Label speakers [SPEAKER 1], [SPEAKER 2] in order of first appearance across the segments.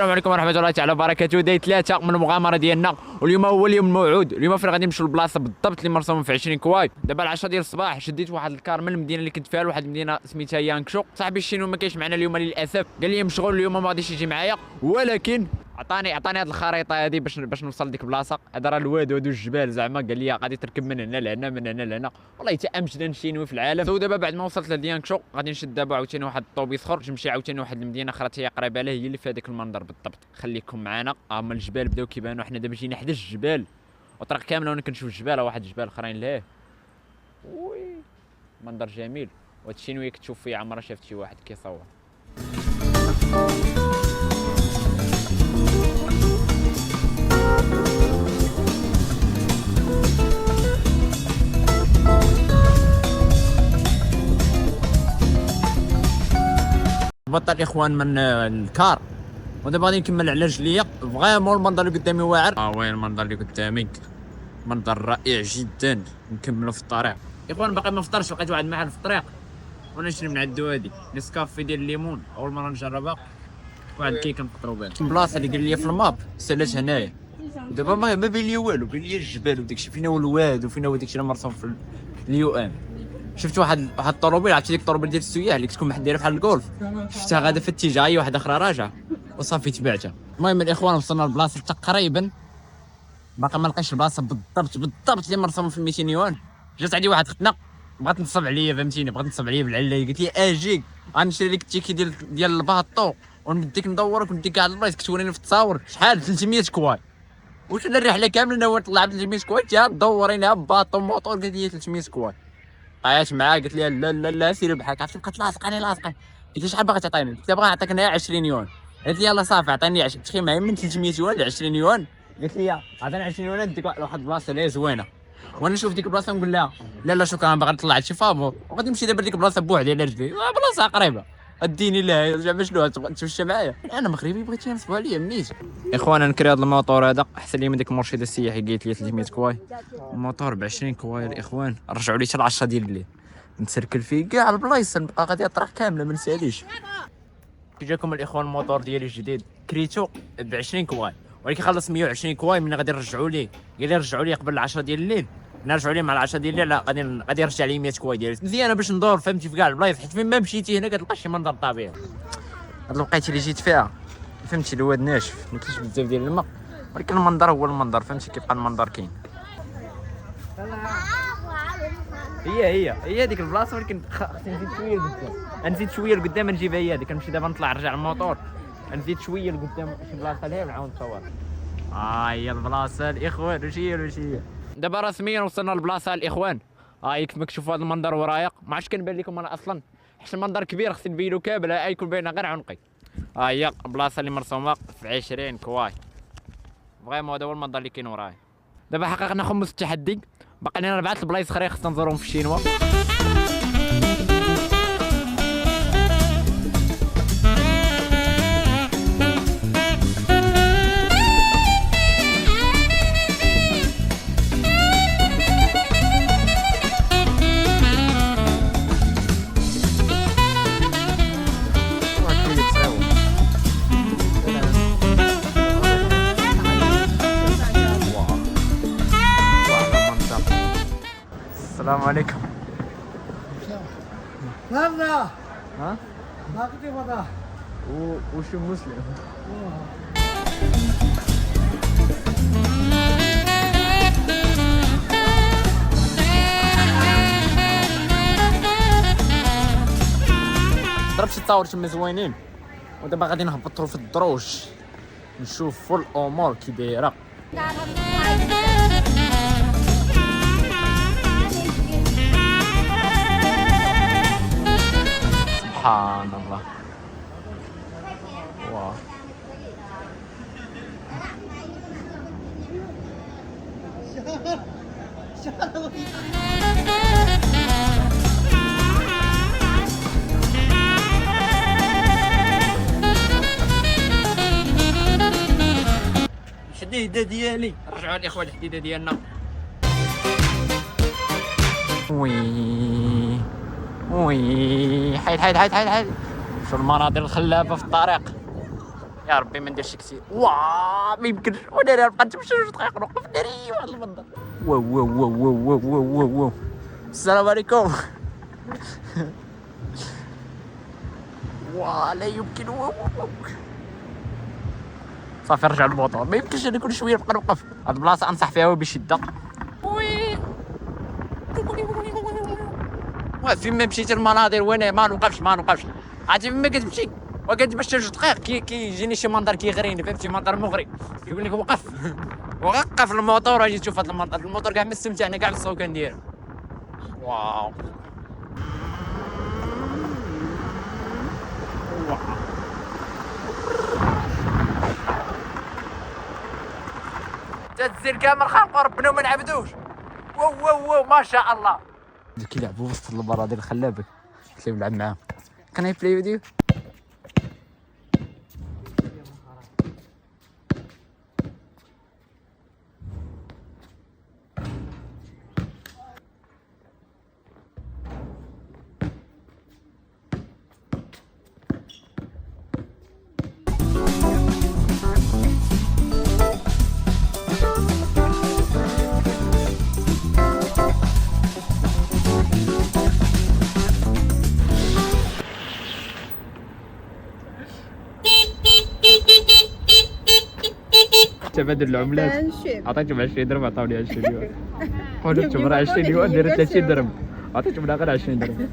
[SPEAKER 1] السلام عليكم ورحمه الله تعالى وبركاته. داي 3 من المغامره ديالنا، واليوم هو اليوم الموعود. اليوم فين غادي نمشيو للبلاصه بالضبط اللي مرسوم في 20 كواي. دابا 10 ديال الصباح شديت واحد الكار من المدينه اللي كنت فيها لواحد المدينه سميتها يانكشو. صاحبي الشينو ما كاينش معنا اليوم للاسف، قال لي مشغول اليوم ما غاديش يجي معايا، ولكن عطاني هاد الخريطه هادي باش نوصل لديك البلاصه. هذا راه الواد وهادو الجبال زعما، قال لي غادي تركب من هنا لهنا من هنا لهنا. والله حتى امجد شينوي في العالم. سو دابا بعد ما وصلت لديانكشو غادي نشد دابا عاوتاني واحد الطوبيس اخر نمشي عاوتاني واحد المدينه اخرى هي قريبه له، هي اللي في هذاك المنظر بالضبط. خليكم معنا. هما الجبال بداو كيبانوا، حنا دابا جينا حدا الجبال وطريق كامله وانا كنشوف الجبال، واحد الجبال اخرين لهيه. وي منظر جميل. وهاد الشينوي كتشوف فيه عمرها شافت شي واحد كيصور. هبط الاخوان من الكار ودابا غادي نكمل على رجليا. فريمون المنظر اللي قدامي واعر. وين المنظر اللي قدامي؟ منظر رائع جدا. نكملوا في الطريق. اخوان باقي ما فطرش، لقيت واحد المحل في الطريق وانا نشري من عندو هادي نسكافي ديال الليمون، اول مره نجربها. واحد كيكه نفطروا بها. البلاصه اللي قال لي في الماب سالات هنايا. دابا ما بين لي والو، بين لي الجبال وداكشي. فينا هو الواد وفينا هو داكشي اللي مرسوم في اليو ام. شفت واحد الطوموبيل، عرفتي ديك الطوموبيل ديال السياح اللي كتكون محال دايره بحال الجولف، شفتها غادا في اتجاه هي واحده اخرى راجعه وصافي تبعتها. المهم الاخوان وصلنا للبلاصه تقريبا، باقي ما لقيتش البلاصه بالضبط اللي مرسوم في 200 يوان. جات عندي واحد اختنا بغات نصب عليا، فهمتيني، بغات نصب عليا بالعلايه. قالت لي اجيك غنشري لك التيكي ديال الباطو ونديك ندورك ونديك كاع البلايص. كتوريني في التصاور شحال 300 كواي، واش انا الرحله كامله انا نطلع ب 300 كواي، تا دورينها باطو موطور. قالت لي 300 كواي. عيطت معاها قلت لها لا لا لا سيري بحالك. عرفتي بقات لاصقاني. قلت لها شحال باغي تعطيني؟ قلت لها باغي نعطيك انا 20 يوان. قالت لي يلاه صافي عطيني 20. تخيل معايا من 300 يوان ل 20 يوان. قالت لي عطيني 20 يوان نديك لواحد البلاصه اللي زوينه. وانا نشوف ديك البلاصه نقول لها لا لا شكرا باغي نطلع هادشي فابور، وغادي نمشي دابا لديك البلاصه بوحدي على رجلي. بلاصه قريبه اديني لها زعما شنو تمشى معايا. انا مغربي بغيتي نصبوا عليا منيت. اخوانا نكري هذا الموطور هذا احسن لي من ديك المرشده السياحي قالت لي 300 كواي. الموطور ب 20 كواي الاخوان. رجعوا لي حتى ل 10 ديال الليل نتسركل فيه كاع البلايص، نبقى غادي الطريق كامله ما نساليش. كي جاكم الاخوان الموطور ديالي الجديد كريتو ب 20 كواي، ولكن خلص 120 كواي من غادي نرجعوا ليه. قال لي رجعوا لي قبل 10 ديال الليل. نرجعوا ليه مع 10 ديال الليل. لا غادي يرجع لي 100 كواي ديالي مزيانه باش ندور، فهمتي، في كاع البلايص، حيت فين ما مشيتي هنا كتلقى شي منظر طبيعي. هاد الوقيته اللي جيت فيها فهمتي الواد ناشف ما كاينش بزاف ديال الماء، ولكن المنظر هو المنظر، فهمتي، كيبقى المنظر كاين. هي ديك البلاصه، ولكن خصني نزيد شويه لقدام. نزيد شويه لقدام نجيبها هي هذيك. نمشي دابا نطلع نرجع الموطور، نزيد شويه لقدام شي بلاصه لهيه ونعاود نصور. هي البلاصه الاخوان. واش هي دابا رسميا وصلنا للبلاصه الاخوان. كيف ما كتشوفوا هذا المنظر ورايا، ما عرفتش كنبان لكم انا اصلا حيت المنظر كبير خصني نبينو كامل. يكون باينه غير عنقي. هي البلاصه اللي مرسومه في 20 كواي. فريمون هذا هو المنظر اللي كاين ورايا. دابا حققنا خمس التحدي، باقي لنا 4 البلايص اخرين خصنا نزورهم في الشينوا. السلام عليكم.
[SPEAKER 2] نعم.
[SPEAKER 1] ها؟
[SPEAKER 2] ما كنت بدا.
[SPEAKER 1] وشو مسلم؟ ضربت شي تصاور تما زوينين، ودابا غادي نهبطوا في الدروج نشوفوا الامور كي دايره. سبحان الله. واو. الحديده ديالي. رجعوا الاخوان الحديده ديالنا. وي حيد. شو المناظر الخلابه في الطريق. يا ربي ما نديرش كثير. واه ما يمكنش، وانا نبقى نتمشى 2 دقائق نوقف ناري واحد المنظر. واو واو واو واو واو واو واو. السلام عليكم. واه لا يمكن. واو واو. صافي رجع الموطور، ما يمكنش انا كل شويه نبقى نوقف. هاد البلاصه انصح فيها بشده. وي فين ما مشيت المناظر وين ما نوقفش عرفتي فين ما كتمشي وكتمشى 2 دقائق كيجيني شي منظر كيغريني، فهمتي؟ منظر مغري يقول لك وقف وقف الموطور واجي تشوف هذا الموطور كاع ما استمتعنا كاع بالصوت كندير. واو تتزير كامل خلق ربنا وما نعبدوش. واو واو واو ما شاء الله. كيلعبوا وسط البرادير الخلابه كنت نلعب معاهم. كان اي بلاي فيديو تبادل العملات. عطيتهم 20 درهم عطاوني 20 يورو. قلت لهم راه 20 يورو ندير 30 درهم، عطيتهم غير 20 درهم.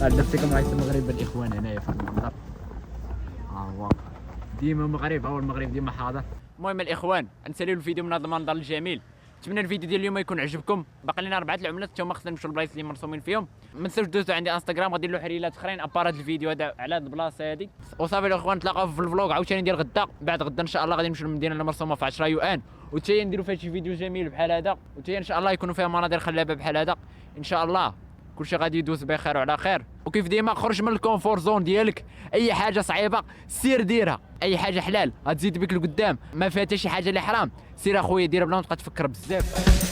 [SPEAKER 1] نفسكم رئيس المغرب الاخوان هنايا في المنظر. هو ديما المغرب، هو المغرب ديما حاضر. المهم الاخوان نساليو الفيديو من هذا المنظر الجميل. نتمنى الفيديو ديال اليوم يكون عجبكم. باقي لنا 4 العملات حتى هما خصنا نمشيو للبلايص اللي مرسومين فيهم. ما تنساوش دوزو عندي انستغرام غادي له حريلات اخرين ابار هذا الفيديو هذا على هذه البلاصه هذه. وصافي الاخوان نتلاقاو في الفلوق عاوتاني ديال غدا. بعد غدا ان شاء الله غادي نمشيو للمدينه اللي مرسومه في 10 يوان، وتاهي نديرو فيها شي فيديو جميل بحال هذا، وتاهي ان شاء الله يكونوا فيها مناظر خلابه بحال هذا. ان شاء الله كلشي غادي يدوز بخير وعلى خير. وكيف ديما خرج من الكونفور زون ديالك. اي حاجه صعيبه سير ديرها، اي حاجه حلال غتزيد بك لقدام، ما فيها حتى شي حاجه اللي حرام سير اخويا ديرها بلا ما تبقى تفكر بزاف.